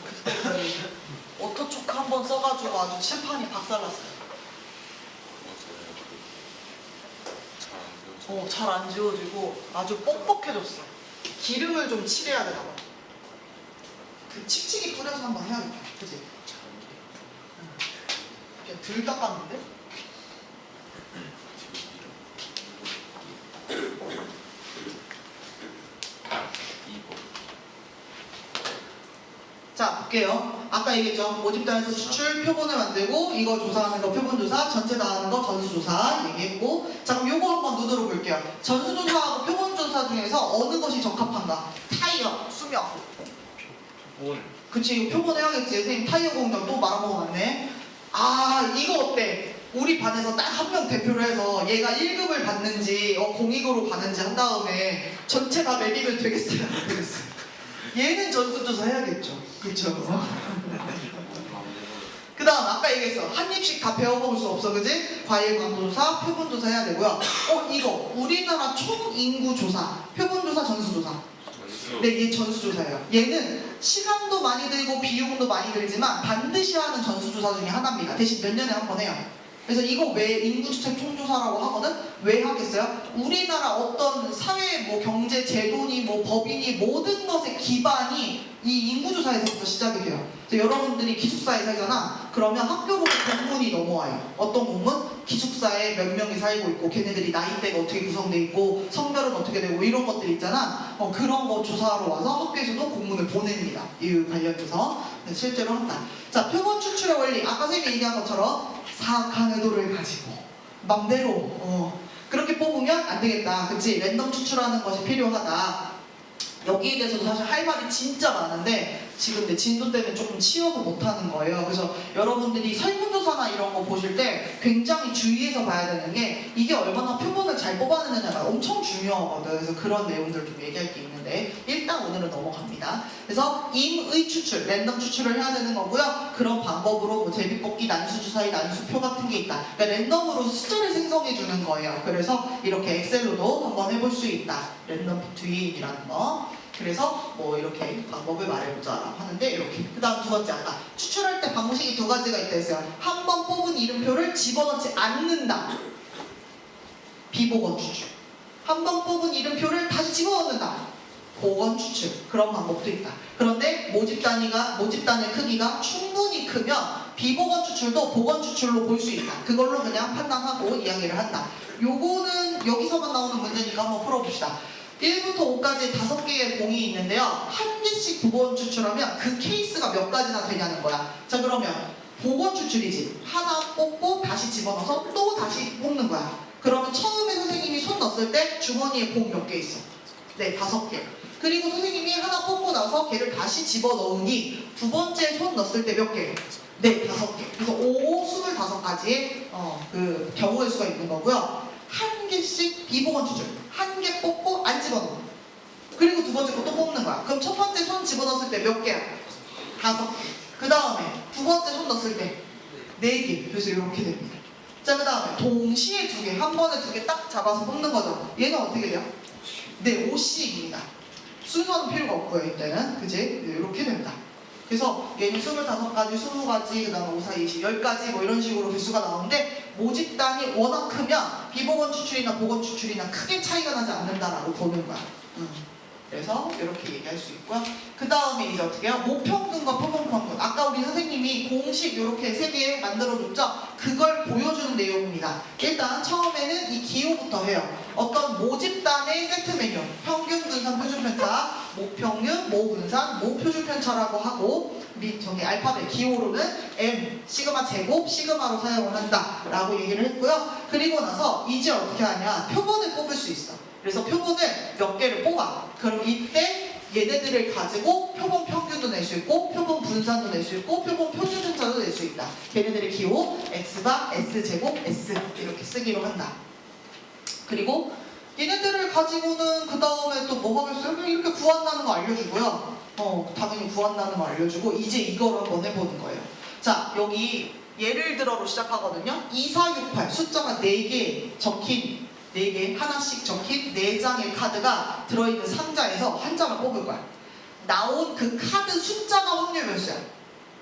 그때 오토초크 한번 써가지고 아주 칠판이 박살났어요. 잘 안 지워지고 아주 뻑뻑해졌어. 기름을 좀 칠해야 되나 봐. 그 칙칙이 뿌려서 한번 해야겠다. 그치? 그냥 덜 닦았는데? 자, 볼게요. 아까 얘기했죠. 모집단에서 추출, 표본을 만들고 이거 조사하는 거 표본조사, 전체 다 하는 거 전수조사 얘기했고, 자 그럼 요거 한번 눈으로 볼게요. 전수조사하고 표본조사 중에서 어느 것이 적합한가? 타이어, 수명. 그치, 이거 표본 해야겠지. 선생님 타이어 공장 또 말아먹어놨네. 이거 어때? 우리 반에서 딱 한 명 대표로 해서 얘가 1급을 받는지 02급으로 가는지 한 다음에 전체 다 매기면 되겠어요? 안 되겠어요? 얘는 전수조사 해야겠죠. 그쵸? 그 다음 아까 얘기했어. 한 입씩 다 배워먹을 수 없어. 그지? 과일 광도조사, 표본조사 해야 되고요. 이거 우리나라 총인구조사, 표본조사, 전수조사. 네, 얘 전수조사예요. 얘는 시간도 많이 들고 비용도 많이 들지만 반드시 하는 전수조사 중에 하나입니다. 대신 몇 년에 한 번 해요. 그래서 이거 왜 인구주택 총조사라고 하거든? 왜 하겠어요? 우리나라 어떤 사회, 뭐 경제, 제도니, 뭐 법이니 모든 것의 기반이 이 인구조사에서부터 시작이 돼요. 그래서 여러분들이 기숙사에 살잖아. 그러면 학교로 공문이 넘어와요. 어떤 공문? 기숙사에 몇 명이 살고 있고 걔네들이 나이대가 어떻게 구성돼 있고 성별은 어떻게 되고 이런 것들 있잖아. 그런 거 조사하러 와서 학교에서도 공문을 보냅니다. 이 관련해서. 네, 실제로 한다. 자, 표본 추출의 원리. 아까 선생님이 얘기한 것처럼 사악한 의도를 가지고 맘대로 그렇게 뽑으면 안 되겠다. 그치? 랜덤 추출하는 것이 필요하다. 여기에 대해서도 사실 할 말이 진짜 많은데 지금 내 진도 때문에 조금 치워서 못하는 거예요. 그래서 여러분들이 설문조사나 이런 거 보실 때 굉장히 주의해서 봐야 되는 게 이게 얼마나 표본을 잘 뽑아내느냐가 엄청 중요하거든. 그래서 그런 내용들 좀 얘기할 게 있는데 일단 오늘은 넘어갑니다. 그래서 임의 추출, 랜덤 추출을 해야 되는 거고요. 그런 방법으로 뭐 제비뽑기, 난수주사위, 난수표 같은 게 있다. 그러니까 랜덤으로 숫자를 생성해 주는 거예요. 그래서 이렇게 엑셀로도 한번 해볼 수 있다. 랜덤 트윈이라는 거. 그래서 뭐 이렇게 방법을 말해보자 하는데 이렇게. 그 다음 두 번째 아까 추출할 때 방식이 두 가지가 있다 했어요. 한 번 뽑은 이름표를 집어넣지 않는다. 비복원 추출. 한 번 뽑은 이름표를 다시 집어넣는다. 복원 추출. 그런 방법도 있다. 그런데 모집단의 크기가 충분히 크면 비복원 추출도 복원 추출로 볼 수 있다. 그걸로 그냥 판단하고 이야기를 한다. 요거는 여기서만 나오는 문제니까 한번 풀어봅시다. 1부터 5까지 5개의 공이 있는데요. 한 개씩 복원 추출하면 그 케이스가 몇 가지나 되냐는 거야. 자, 그러면 복원 추출이지. 하나 뽑고 다시 집어넣어서 또 다시 뽑는 거야. 그러면 처음에 선생님이 손 넣었을 때 주머니에 공 몇 개 있어? 네, 5개. 그리고 선생님이 하나 뽑고 나서 걔를 다시 집어넣으니 두 번째 손 넣었을 때 몇 개? 네, 5개. 그래서 5, 25가지의 그 경우의 수가 있는 거고요. 한 개씩 비복원 추출. 한 개 뽑고 안 집어넣어. 그리고 두 번째 거 또 뽑는 거야. 그럼 첫 번째 손 집어넣었을 때 몇 개야? 5개. 그 다음에 두 번째 손 넣었을 때 4개. 그래서 이렇게 됩니다. 자, 그 다음에 동시에 2개. 한 번에 2개 딱 잡아서 뽑는 거죠. 얘는 어떻게 돼요? 네, 5C입니다. 순서는 필요가 없고요, 이때는. 그지? 네, 이렇게 됩니다. 그래서 얘는 25가지, 20가지, 그 다음에 5, 4, 20, 10가지 뭐 이런 식으로 개수가 나오는데 모집단이 워낙 크면 비복원 추출이나 복원 추출이나 크게 차이가 나지 않는다라고 보는 거야. 그래서 이렇게 얘기할 수 있고요. 그 다음에 이제 어떻게 해요? 모평균과 표본평균. 아까 우리 선생님이 공식 이렇게 3개 만들어줬죠? 그걸 보여주는 내용입니다. 일단 처음에는 이 기호부터 해요. 어떤 모집단의 세트 메뉴. 평균, 분산, 표준편차, 모평균, 모분산, 모표준편차라고 하고 저기 알파벳 기호로는 M, 시그마 제곱, 시그마로 사용을 한다 라고 얘기를 했고요. 그리고 나서 이제 어떻게 하냐? 표본을 뽑을 수 있어. 그래서 표본을 몇 개를 뽑아. 그럼 이때 얘네들을 가지고 표본 평균도 낼 수 있고 표본 분산도 낼 수 있고 표본 표준편차도 낼 수 있다. 걔네들의 기호 X바 S제곱 S 이렇게 쓰기로 한다. 그리고 얘네들을 가지고는 그 다음에 또 뭐 하겠어요? 그냥 이렇게 구한다는 거 알려주고요. 당연히 구한다는 거 알려주고 이제 이걸 한번 해보는 거예요. 자, 여기 예를 들어로 시작하거든요. 2, 4, 6, 8 숫자가 4개 적힌 4개 하나씩 적힌 4장의 카드가 들어있는 상자에서 한 장을 뽑을 거야. 나온 그 카드 숫자가 확률 몇이야?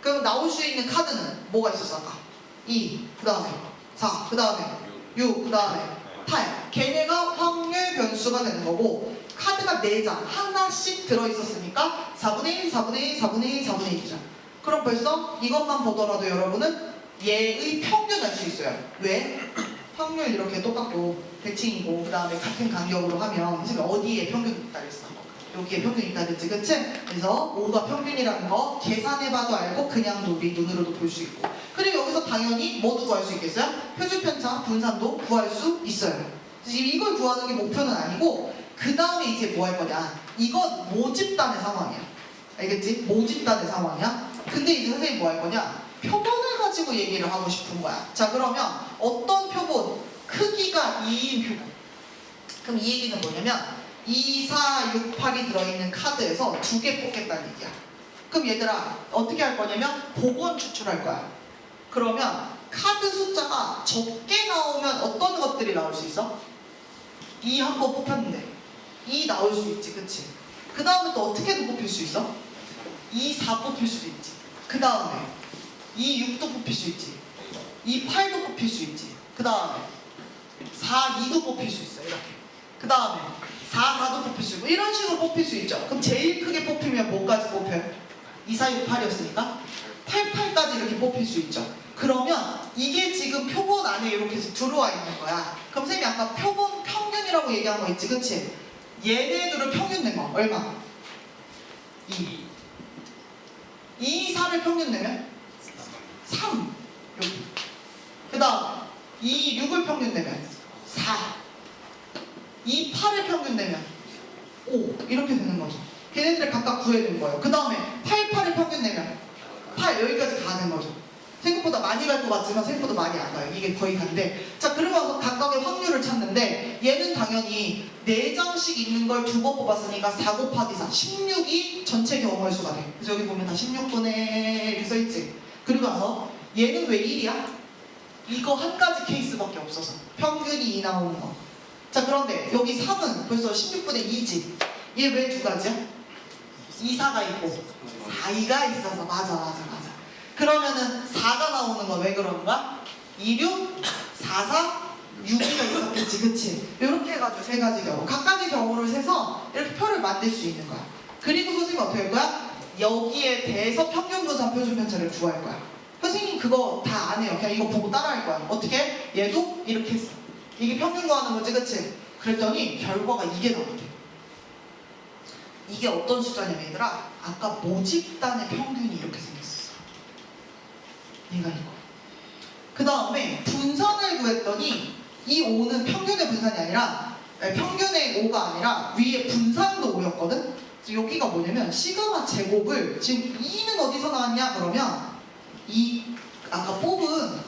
그럼 나올 수 있는 카드는 뭐가 있었어 아까? 2, 그 다음에 4, 그 다음에 6, 그 다음에 8. 걔네가 확률 변수가 되는 거고 카드가 4장 하나씩 들어있었으니까 4분의 1, 4분의 1, 4분의 1, 4분의 1이죠. 그럼 벌써 이것만 보더라도 여러분은 얘의 평균 알 수 있어요. 왜? 확률 이렇게 똑같고 대칭이고 그 다음에 같은 간격으로 하면 선생님 어디에 평균이 있다 그랬어? 여기에 평균이 있다든지 그치? 그래서 5가 평균이라는 거 계산해봐도 알고 그냥도 우리 눈으로도 볼 수 있고 그리고 여기서 당연히 뭐도 구할 수 있겠어요? 표준편차, 분산도 구할 수 있어요. 지금 이걸 구하는 게 목표는 아니고 그 다음에 이제 뭐 할 거냐? 이건 모집단의 상황이야. 알겠지? 모집단의 상황이야. 근데 이제 선생님 뭐 할 거냐? 표본을 가지고 얘기를 하고 싶은 거야. 자, 그러면 어떤 표본? 크기가 2인 표본. 그럼 이 얘기는 뭐냐면 2, 4, 6, 8이 들어있는 카드에서 2개 뽑겠다는 얘기야. 그럼 얘들아 어떻게 할 거냐면 복원 추출할 거야. 그러면 카드 숫자가 적게 나오면 어떤 것들이 나올 수 있어? 2 한 번 뽑혔는데 2 나올 수 있지, 그치? 그 다음에 또 어떻게든 뽑힐 수 있어? 2, 4 뽑힐 수도 있지. 그 다음에 2, 6도 뽑힐 수 있지. 2, 8도 뽑힐 수 있지. 그 다음에 4, 2도 뽑힐 수 있어. 이렇게. 그 다음에 4, 4도 뽑힐 수 있고 이런 식으로 뽑힐 수 있죠. 그럼 제일 크게 뽑히면 뭐까지 뽑혀요? 2, 4, 6, 8이었으니까 8, 8까지 이렇게 뽑힐 수 있죠. 그러면 이게 지금 표본 안에 이렇게 들어와 있는 거야. 그럼 선생님이 아까 표본 평균이라고 얘기한 거 있지, 그치? 얘네들을 평균 낸 거 얼마? 2. 2, 4를 평균 내면 3. 여기. 그 다음 2, 6을 평균 내면 4. 2, 8을 평균 내면 5. 이렇게 되는 거죠. 걔네들을 각각 구해야 되는 거예요. 그 다음에 8, 8을 평균 내면 8. 여기까지 가는 거죠. 생각보다 많이 갈 것 같지만 생각보다 많이 안 가요. 이게 거의 간데. 자, 그러고 나서 각각의 확률을 찾는데 얘는 당연히 4장씩 있는 걸 2번 뽑았으니까 4 곱하기 4. 16이 전체 경우의 수가 돼. 그래서 여기 보면 다 16분의 이렇게 써있지. 그리고 나서 얘는 왜 1이야? 이거 한 가지 케이스밖에 없어서. 평균이 2 나오는 거. 자, 그런데 여기 3은 벌써 16분의 2지. 얘 왜 2가지야? 2, 4가 있고 4, 2가 있어서. 맞아. 그러면은 4가 나오는 건 왜 그런가? 2, 6, 4, 4, 6이가 있었겠지, 그치? 이렇게 해가지고 3가지 경우. 각각의 경우를 세서 이렇게 표를 만들 수 있는 거야. 그리고 선생님이 어떻게 할 거야? 여기에 대해서 평균분산 표준편차를 구할 거야. 선생님 그거 다 안 해요. 그냥 이거 보고 따라할 거야. 어떻게? 얘도 이렇게 했어. 이게 평균 구하는 거지, 그치? 그랬더니 결과가 이게 나왔대. 이게 어떤 숫자냐면 얘들아, 아까 모집단의 평균이 이렇게 생겼어. 얘가 이거. 그 다음에 분산을 구했더니 이 5는 평균의 분산이 아니라, 평균의 5가 아니라 위에 분산도 5였거든? 그래서 여기가 뭐냐면 시그마 제곱을, 지금 2는 어디서 나왔냐 그러면 이 아까 뽑은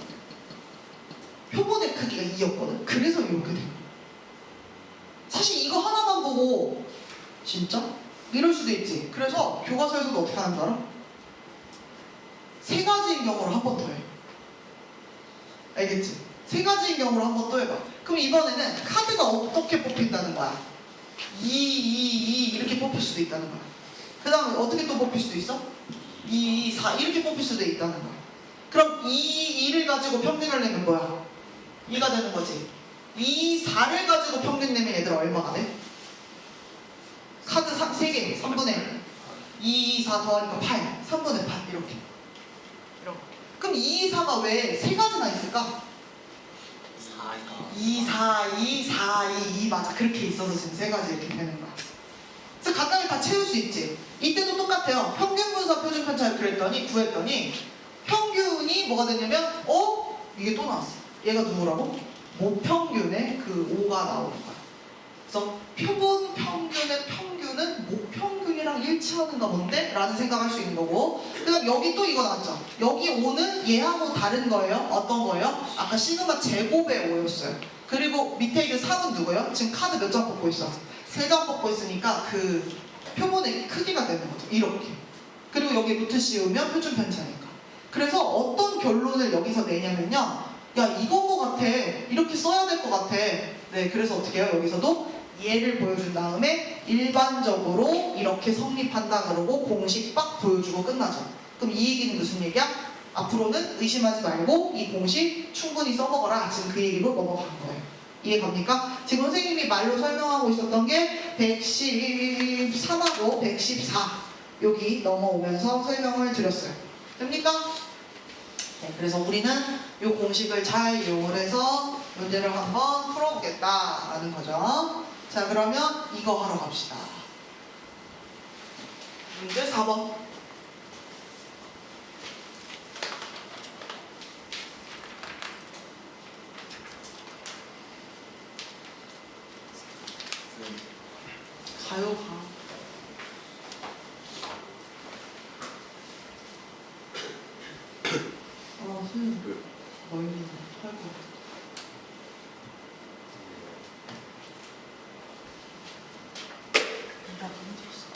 표본의 크기가 2였거든? 그래서 이렇게 된 거야. 사실 이거 하나만 보고 진짜? 이럴 수도 있지. 그래서 교과서에서도 어떻게 하는 줄 알아? 세 가지인 경우로 한 번 더 해. 알겠지? 세 가지인 경우로 한 번 또 해봐. 그럼 이번에는 카드가 어떻게 뽑힌다는 거야? 2 이렇게 뽑힐 수도 있다는 거야. 그 다음에 어떻게 또 뽑힐 수도 있어? 2, 4 이렇게 뽑힐 수도 있다는 거야. 그럼 2를 가지고 평균을 내면 뭐야? 2가 되는 거지. 2, 4를 가지고 평균 내면 얘들 얼마가 돼? 카드 3개, 3분의 1. 2, 4 더하니까 8, 3분의 8 이렇게. 그럼 2, 4가 왜 세 가지나 있을까? 2, 4, 2, 4, 2 맞아. 그렇게 있어서 지금 세 가지 이렇게 되는 거야. 그래서 각각을 다 채울 수 있지. 이때도 똑같아요. 평균 분사 표준 편차를 구했더니 평균이 뭐가 되냐면 이게 또 나왔어. 얘가 누구라고? 모평균의 그 5가 나오는 거야. 그래서 표본 평균의 평균은 모평균이랑 일치하는가 본데? 라는 생각할 수 있는 거고, 그 다음 여기 또 이거 나왔죠. 여기 5는 얘하고 다른 거예요. 어떤 거예요? 아까 시그마 제곱의 5였어요. 그리고 밑에 이 3은 누구예요? 지금 카드 몇 장 뽑고 있어? 3장 뽑고 있으니까 그 표본의 크기가 되는 거죠. 이렇게. 그리고 여기 루트 씌우면 표준 편차니까. 그래서 어떤 결론을 여기서 내냐면요, 야 이건 거 같아, 이렇게 써야 될 것 같아. 네, 그래서 어떻게 해요? 여기서도 얘를 보여준 다음에 일반적으로 이렇게 성립한다 그러고 공식 빡 보여주고 끝나죠. 그럼 이 얘기는 무슨 얘기야? 앞으로는 의심하지 말고 이 공식 충분히 써먹어라. 지금 그 얘기로 넘어간 거예요. 이해갑니까? 지금 선생님이 말로 설명하고 있었던 게 113하고 114 여기 넘어오면서 설명을 드렸어요. 됩니까? 네, 그래서 우리는 이 공식을 잘 이용을 해서 문제를 한번 풀어보겠다라는 거죠. 자, 그러면 이거 하러 갑시다. 문제 4번. 가요, 가. 선생님, 멀리 할 거. 나 힘들었어.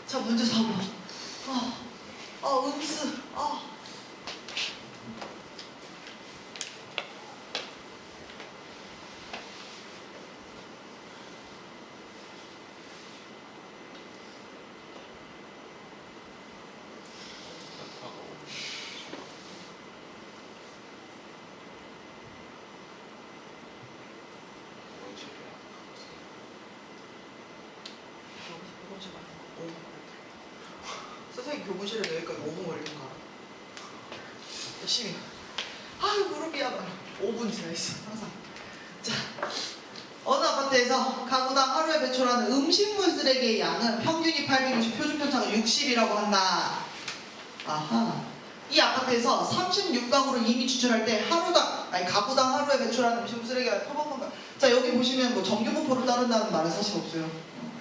자, 문제 4번. 음수. 선생님 교무실에 여기까지 5분 걸리는 거 알아? 열심히. 무릎이야. 5분 지나 있어 항상. 자, 어느 아파트에서 가구당 하루에 배출하는 음식물 쓰레기의 양은 평균이 860, 표준 편차가 60이라고 한다. 아하. 이 아파트에서 36가구를 이미 추출할 때 가구당 하루에 배출하는 음식물 쓰레기가 토박한가. 자, 여기 보시면 뭐 정규분포를 따른다는 말은 사실 없어요.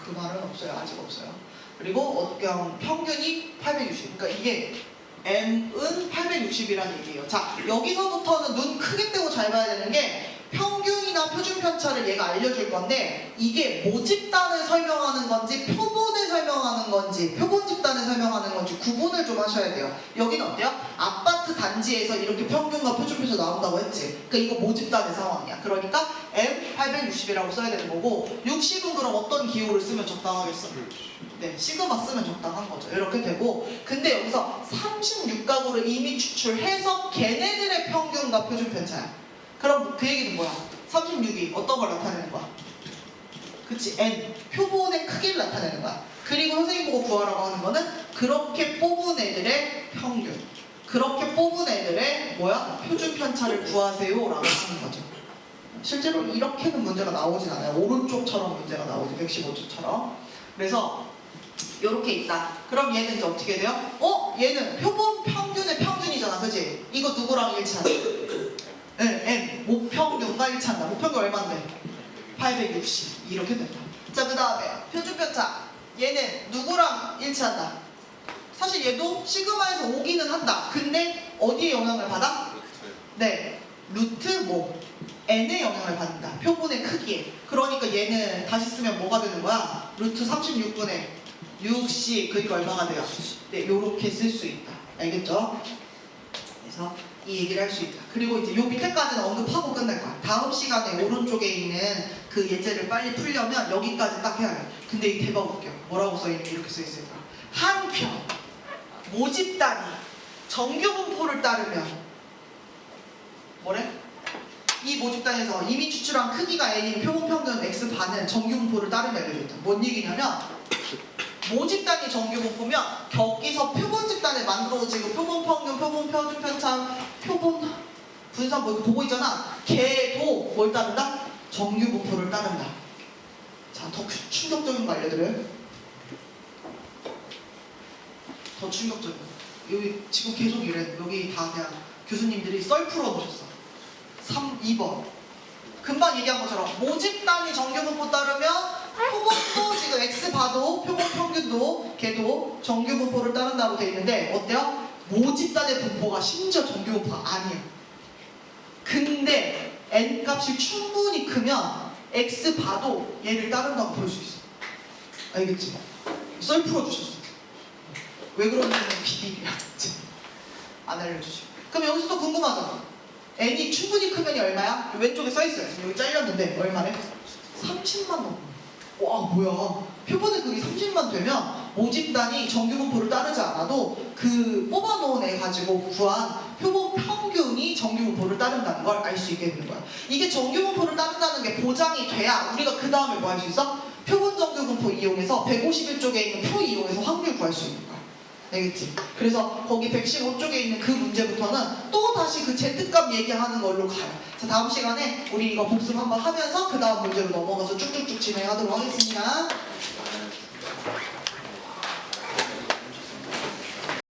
그 말은 없어요. 아직 없어요. 그리고 그냥 평균이 860. 그러니까 이게 M은 860이라는 얘기예요. 자, 여기서부터는 눈 크게 뜨고 잘 봐야 되는 게 평균이나 표준 편차 편차를 얘가 알려줄 건데 이게 모집단을 설명하는 건지 표본을 설명하는 건지 표본 집단을 설명하는 건지 구분을 좀 하셔야 돼요. 여기는 어때요? 아파트 단지에서 이렇게 평균과 표준표에서 나온다고 했지. 그러니까 이거 모집단의 상황이야. 그러니까 M860이라고 써야 되는 거고 60은 그럼 어떤 기호를 쓰면 적당하겠어? 네, 시그마 쓰면 적당한 거죠. 이렇게 되고 근데 여기서 36가구를 이미 추출해서 걔네들의 평균과 표준 편차야. 그럼 그 얘기는 뭐야? 36이 어떤 걸 나타내는 거야? 그치, N. 표본의 크기를 나타내는 거야. 그리고 선생님 보고 구하라고 하는 거는 그렇게 뽑은 애들의 평균. 그렇게 뽑은 애들의 뭐야? 표준 편차를 구하세요 라고 하는 거죠. 실제로 이렇게는 문제가 나오진 않아요. 오른쪽처럼 문제가 나오죠. 115초처럼. 그래서 이렇게 있다. 그럼 얘는 이제 어떻게 돼요? 얘는 표본 평균의 평균이잖아. 그지? 이거 누구랑 일치하냐? 네, N. 모평균과 일치한다. 모평균 얼마인데? 860. 이렇게 된다. 자, 그 다음에 표준편차. 얘는 누구랑 일치한다? 사실 얘도 시그마에서 오기는 한다. 근데 어디에 영향을 받아? 네. 루트 뭐? N의 영향을 받는다. 표본의 크기에. 그러니까 얘는 다시 쓰면 뭐가 되는 거야? 루트 36분의 60. 그러니까 얼마가 돼요? 네, 요렇게 쓸 수 있다. 알겠죠? 그래서 이 얘기를 할 수 있다. 그리고 이제 요 밑에까지는 언급하고 끝낼 거야. 다음 시간에 오른쪽에 있는 그 예제를 빨리 풀려면 여기까지 딱 해야 돼. 근데 이 대박 웃겨. 뭐라고 써있니? 이렇게 써있을까? 한편 모집단이 정규분포를 따르면 뭐래? 이 모집단에서 이미 추출한 크기가 N인 표본평균 X반은 정규분포를 따르면 알려줬다. 뭔 얘기냐면 모집단이 정규분포면 거기서 표본 집단을 만들어지고 표본평균, 표본표준편차, 표본 분산 뭐 이거 보고 있잖아. 걔도 뭘 따른다? 정규분포를 따른다. 자, 더 충격적인 거 알려드려요? 더 충격적인 거. 여기 지금 계속 이래. 여기 다 그냥 교수님들이 썰 풀어놓으셨어. 2번. 금방 얘기한 것처럼 모집단이 정규분포 따르면 표본도 지금 X봐도 표본 평균도 걔도 정규분포를 따른다고 돼 있는데 어때요? 모집단의 분포가 심지어 정규분포가 아니에요. 근데 N 값이 충분히 크면 X봐도 얘를 따른다고 볼 수 있어. 알겠지? 썰 풀어주셨어. 왜 그러는지는 비밀이야. 안 알려주시고. 그럼 여기서 또 궁금하잖아. N이 충분히 크면이 얼마야? 왼쪽에 써있어요. 여기 잘렸는데 얼마래? 30만 넘어. 와, 뭐야. 표본의 크기 30만 되면 모집단이 정규분포를 따르지 않아도 그 뽑아놓은 애 가지고 구한 표본 평균이 정규분포를 따른다는 걸 알 수 있게 되는 거야. 이게 정규분포를 따른다는 게 보장이 돼야 우리가 그 다음에 뭐 할 수 있어? 표본 정규분포 이용해서 151쪽에 있는 표 이용해서 확률 구할 수 있는 거야. 알겠지? 그래서 거기 115쪽에 있는 그 문제부터는 또 다시 그 Z값 얘기하는 걸로 가요. 자, 다음 시간에 우리 이거 복습 한번 하면서 그 다음 문제로 넘어가서 쭉쭉쭉 진행하도록 하겠습니다.